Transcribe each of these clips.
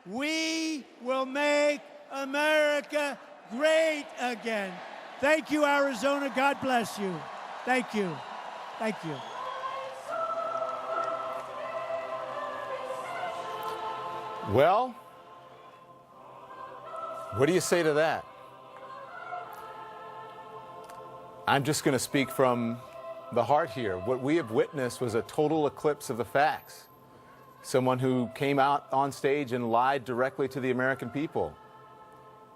We will make America great again. Thank you, Arizona. God bless you. Thank you. Thank you. Well, what do you say to that? I'm just going to speak from the heart here. What we have witnessed was a total eclipse of the facts. Someone who came out on stage and lied directly to the American people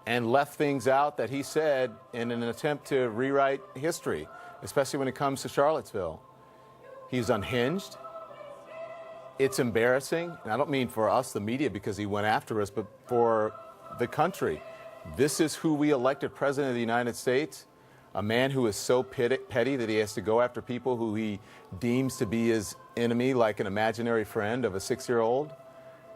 and left things out that he said in an attempt to rewrite history, especially when it comes to Charlottesville. He's unhinged. It's embarrassing, and I don't mean for us, the media, because he went after us, but for the country. This is who we elected president of the United States, a man who is so petty that he has to go after people who he deems to be his enemy, like an imaginary friend of a 6-year-old.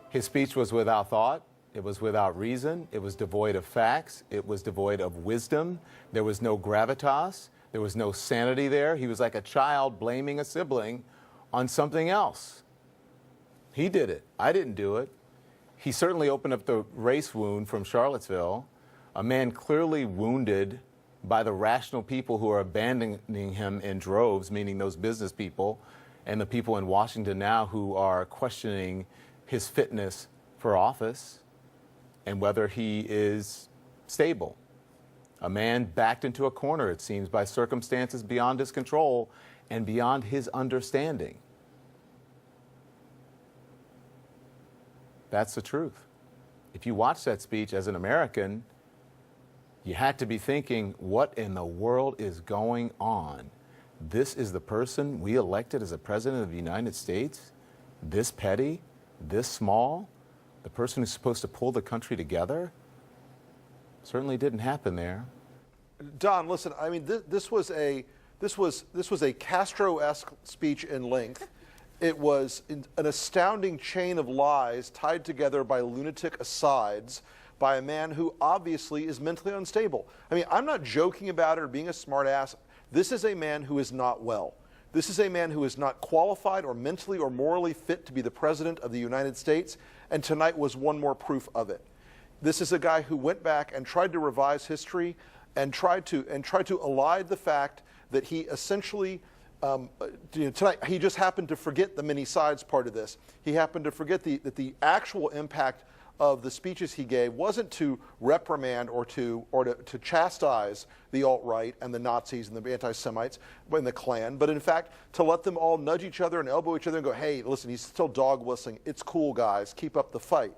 His speech was without thought. It was without reason. It was devoid of facts. It was devoid of wisdom. There was no gravitas. There was no sanity there. He was like a child blaming a sibling on something else. He did it. I didn't do it. He certainly opened up the race wound from Charlottesville, a man clearly wounded by the rational people who are abandoning him in droves, meaning those business people and the people in Washington now who are questioning his fitness for office and whether he is stable. A man backed into a corner, it seems, by circumstances beyond his control and beyond his understanding. That's the truth. If you watch that speech as an American, you had to be thinking, what in the world is going on? This is the person we elected as a president of the United States? This petty? This small? The person who's supposed to pull the country together? Certainly didn't happen there. Don, listen, I mean, this was a Castro-esque speech in length. It was an astounding chain of lies tied together by lunatic asides by a man who obviously is mentally unstable. I mean, I'm not joking about it or being a smartass. This is a man who is not well. This is a man who is not qualified or mentally or morally fit to be the president of the United States, and tonight was one more proof of it. This is a guy who went back and tried to revise history and tried to elide the fact that he essentially tonight, he just happened to forget the many sides part of this. He happened to forget that the actual impact of the speeches he gave wasn't to reprimand or to chastise the alt-right and the Nazis and the anti-Semites and the Klan, but in fact to let them all nudge each other and elbow each other and go, hey, listen, he's still dog whistling. It's cool, guys. Keep up the fight.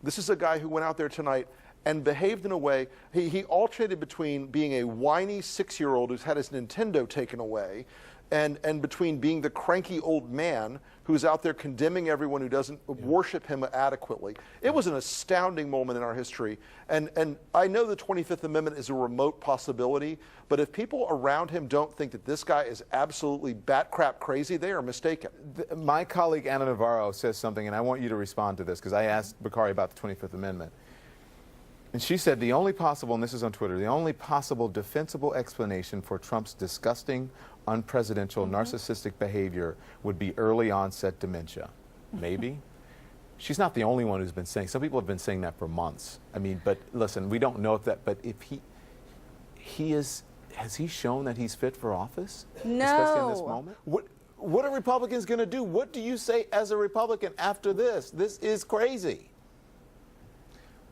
This is a guy who went out there tonight and behaved in a way, he alternated between being a whiny 6-year-old who's had his Nintendo taken away and between being the cranky old man who's out there condemning everyone who doesn't worship him adequately. It was an astounding moment in our history. And I know the 25th Amendment is a remote possibility, but if people around him don't think that this guy is absolutely bat crap crazy, they are mistaken. My colleague Ana Navarro says something, and I want you to respond to this, because I asked Bakari about the 25th Amendment. And she said the only possible, and this is on Twitter, the only possible defensible explanation for Trump's disgusting, unpresidential, narcissistic behavior would be early onset dementia. Maybe. She's not the only one who's been saying, some people have been saying that for months. I mean, but listen, we don't know if that, but if has he shown that he's fit for office? No. Especially in this moment? What are Republicans going to do? What do you say as a Republican after this? This is crazy.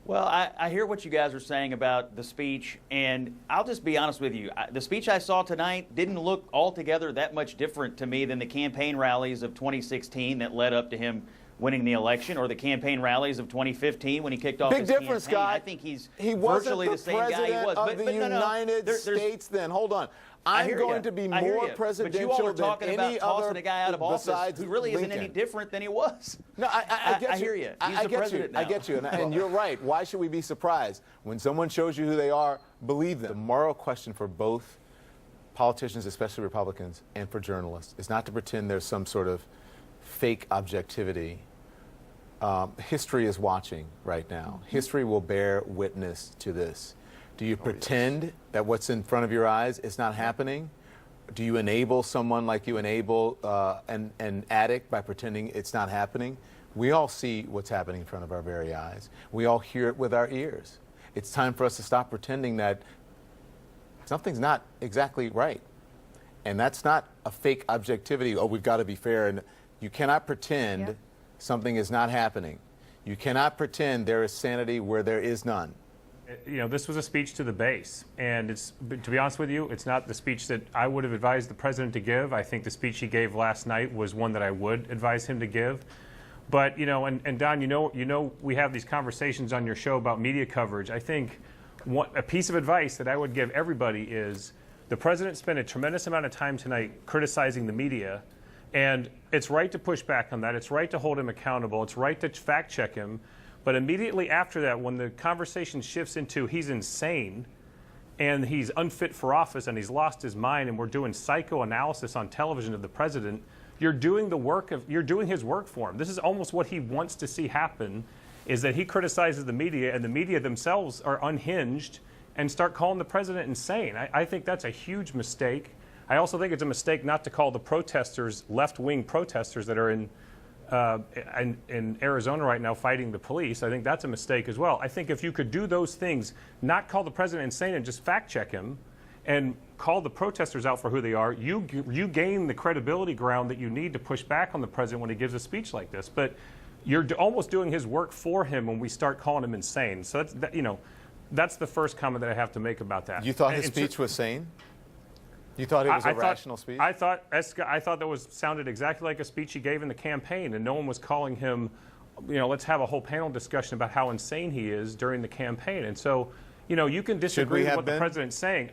Well, I hear what you guys are saying about the speech, and I'll just be honest with you. The speech I saw tonight didn't look altogether that much different to me than the campaign rallies of 2016 that led up to him winning the election, or the campaign rallies of 2015 when he kicked off his campaign. Big difference, Scott. I think he's he wasn't virtually the same guy he was. Of the United States then. Hold on. I'm going to be more presidential but you all are than talking any about tossing other a guy out of office who really isn't Lincoln. any different than he was. No, I get you. I hear you. He's I the get president you. now. I get you. And you're right. Why should we be surprised? When someone shows you who they are, believe them. The moral question for both politicians, especially Republicans, and for journalists is not to pretend there's some sort of fake objectivity. History is watching right now. History will bear witness to this. Do you pretend that what's in front of your eyes is not happening? Do you enable someone like you enable an addict by pretending it's not happening? We all see what's happening in front of our very eyes. We all hear it with our ears. It's time for us to stop pretending that something's not exactly right. And that's not a fake objectivity. Oh, we've got to be fair. And you cannot pretend something is not happening. You cannot pretend there is sanity where there is none. You know, this was a speech to the base, and to be honest with you, it's not the speech that I would have advised the president to give. I think the speech he gave last night was one that I would advise him to give. But, you know, and Don, you know, we have these conversations on your show about media coverage. I think a piece of advice that I would give everybody is the president spent a tremendous amount of time tonight criticizing the media, and it's right to push back on that. It's right to hold him accountable. It's right to fact check him. But immediately after that, when the conversation shifts into he's insane and he's unfit for office and he's lost his mind and we're doing psychoanalysis on television of the president, you're doing his work for him. This is almost what he wants to see happen, is that he criticizes the media and the media themselves are unhinged and start calling the president insane. I think that's a huge mistake. I also think it's a mistake not to call the protesters, left-wing protesters that are in Arizona right now fighting the police. I think that's a mistake as well. I think if you could do those things, not call the president insane and just fact check him and call the protesters out for who they are, you gain the credibility ground that you need to push back on the president when he gives a speech like this. But you're almost doing his work for him when we start calling him insane. So that's the first comment that I have to make about that. You thought his speech was sane? You thought it was a rational speech? I thought that sounded exactly like a speech he gave in the campaign, and no one was calling him, you know, let's have a whole panel discussion about how insane he is during the campaign. And so, you know, you can disagree with what the president's saying.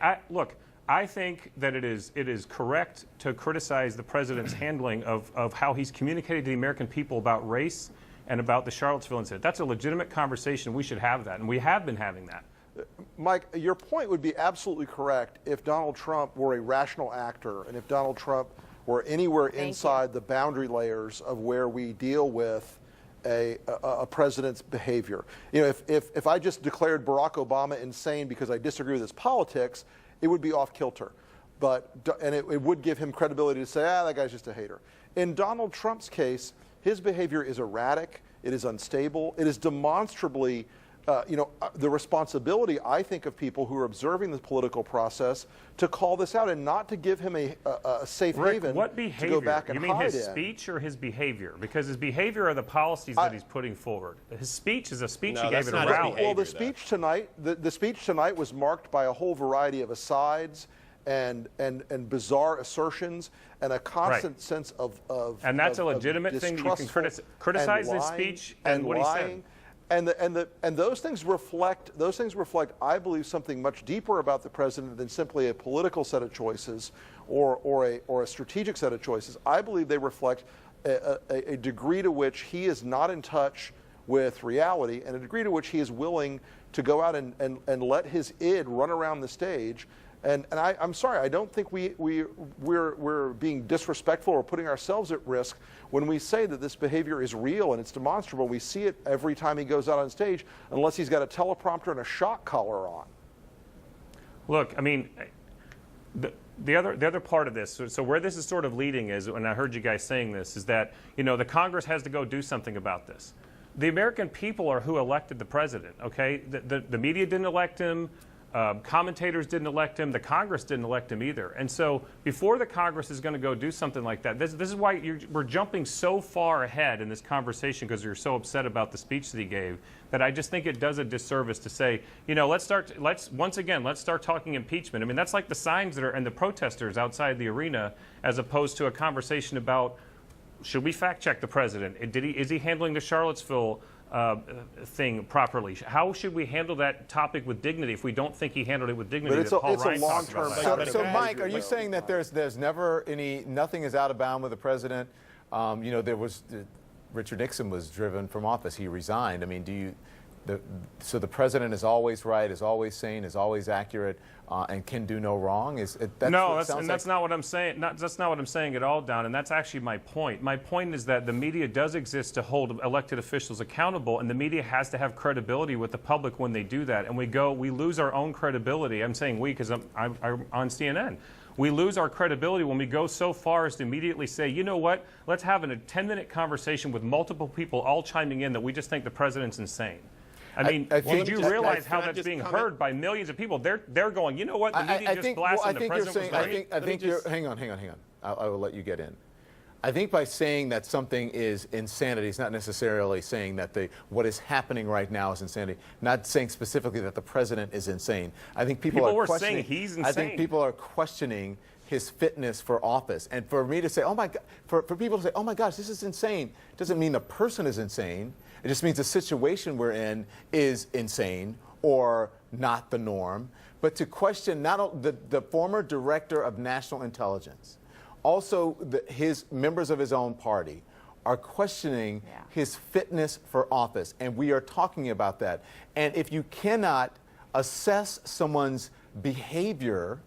I think that it is correct to criticize the president's handling of how he's communicated to the American people about race and about the Charlottesville incident. That's a legitimate conversation. We should have that, and we have been having that. Mike, your point would be absolutely correct if Donald Trump were a rational actor and if Donald Trump were anywhere inside the boundary layers of where we deal with a president's behavior. You know, if I just declared Barack Obama insane because I disagree with his politics, it would be off kilter. And it would give him credibility to say, that guy's just a hater. In Donald Trump's case, his behavior is erratic, it is unstable, it is demonstrably the responsibility, I think, of people who are observing the political process to call this out and not to give him a safe haven to go back and hide in. You mean his speech or his behavior? Because his behavior are the policies that he's putting forward. His speech is a speech he gave at a rally. Well, the speech tonight was marked by a whole variety of asides and bizarre assertions and a constant sense of and that's a legitimate thing that you can criticize his speech and what he said. And those things reflect, I believe, something much deeper about the president than simply a political set of choices or a strategic set of choices. I believe they reflect a degree to which he is not in touch with reality and a degree to which he is willing to go out and let his id run around the stage. And I'm sorry, I don't think we're being disrespectful or putting ourselves at risk when we say that this behavior is real and it's demonstrable. We see it every time he goes out on stage, unless he's got a teleprompter and a shock collar on. Look, I mean, the other part of this, so where this is sort of leading is, and I heard you guys saying this, is that, you know, the Congress has to go do something about this. The American people are who elected the president, okay? The media didn't elect him. Commentators didn't elect him. The Congress didn't elect him either. And so before the Congress is going to go do something like that, this is why we're jumping so far ahead in this conversation, because you're so upset about the speech that he gave, that I just think it does a disservice to say, you know, let's start talking impeachment. I mean, that's like the signs that are and the protesters outside the arena, as opposed to a conversation about, should we fact check the president? Is he handling the Charlottesville thing properly? How should we handle that topic with dignity if we don't think he handled it with dignity? But it's a long-term. So, Mike, are you saying that there's never nothing is out of bounds with the president? You know, Richard Nixon was driven from office. He resigned. I mean, so the president is always right, is always sane, is always accurate, and can do no wrong? That's not what I'm saying. That's not what I'm saying at all, Don. And that's actually my point. My point is that the media does exist to hold elected officials accountable, and the media has to have credibility with the public when they do that. And we lose our own credibility. I'm saying we because I'm on CNN. We lose our credibility when we go so far as to immediately say, you know what, let's have a 10-minute conversation with multiple people all chiming in that we just think the president's insane. I mean, did you realize how that's being heard by millions of people? They're going, you know what, the media just blasted the president was right. I think you're, hang on. I will let you get in. I think by saying that something is insanity, it's not necessarily saying that what is happening right now is insanity. Not saying specifically that the president is insane. I think people are questioning. Saying he's insane. I think people are questioning his fitness for office. And for me to say, oh my God, for people to say, oh my gosh, this is insane, doesn't mean the person is insane. It just means the situation we're in is insane or not the norm. But to question not the former director of national intelligence, also his members of his own party are questioning his fitness for office. And we are talking about that. And if you cannot assess someone's behavior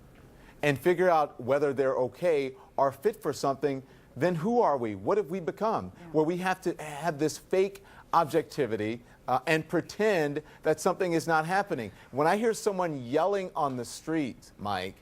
and figure out whether they're okay or fit for something, then who are we? What have we become? Where we have to have this fake objectivity and pretend that something is not happening. When I hear someone yelling on the street, Mike,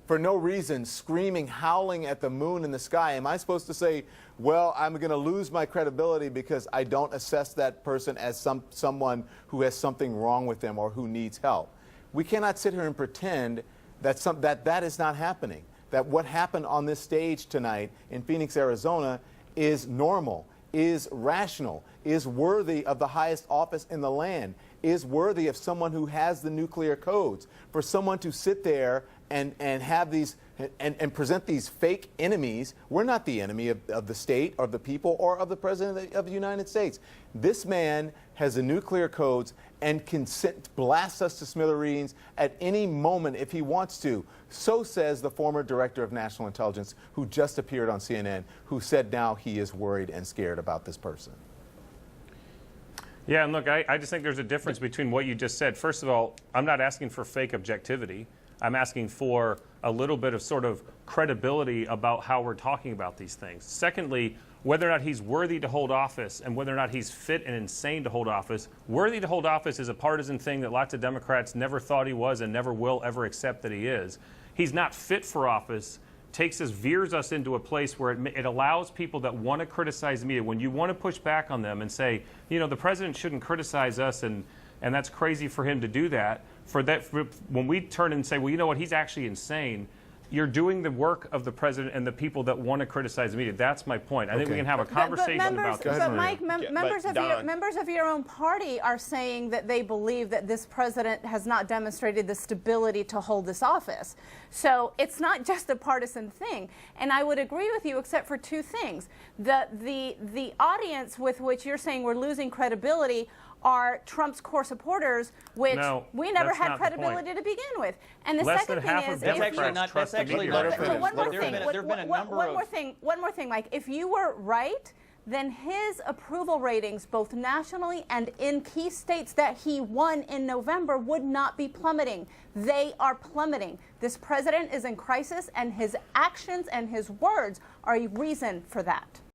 for no reason, screaming, howling at the moon in the sky, am I supposed to say, well, I'm going to lose my credibility because I don't assess that person as someone who has something wrong with them or who needs help? We cannot sit here and pretend that is not happening, that what happened on this stage tonight in Phoenix, Arizona is normal, is rational, is worthy of the highest office in the land, is worthy of someone who has the nuclear codes. For someone to sit there and have these and present these fake enemies, we're not the enemy of the state or the people or of the president of the United States. This man has the nuclear codes and can blast us to smithereens at any moment if he wants to. So says the former director of national intelligence who just appeared on CNN, who said now he is worried and scared about this person. Yeah, and look, I just think there's a difference between what you just said. First of all, I'm not asking for fake objectivity. I'm asking for a little bit of sort of credibility about how we're talking about these things. Secondly, whether or not he's worthy to hold office and whether or not he's fit and insane to hold office. Worthy to hold office is a partisan thing that lots of Democrats never thought he was and never will ever accept that he is. He's not fit for office. Veers us into a place where it allows people that want to criticize the media, when you want to push back on them and say, you know, the president shouldn't criticize us and that's crazy for him to do that. When we turn and say, well, you know what, he's actually insane, you're doing the work of the president and the people that want to criticize the media. That's my point. I think we can have a conversation about this. But Mike, members of your own party are saying that they believe that this president has not demonstrated the stability to hold this office. So it's not just a partisan thing. And I would agree with you, except for two things. The audience with which you're saying we're losing credibility are Trump's core supporters, which we never had credibility to begin with. And the second thing is, that's actually not true. One more thing, Mike. If you were right, then his approval ratings, both nationally and in key states that he won in November, would not be plummeting. They are plummeting. This president is in crisis, and his actions and his words are a reason for that.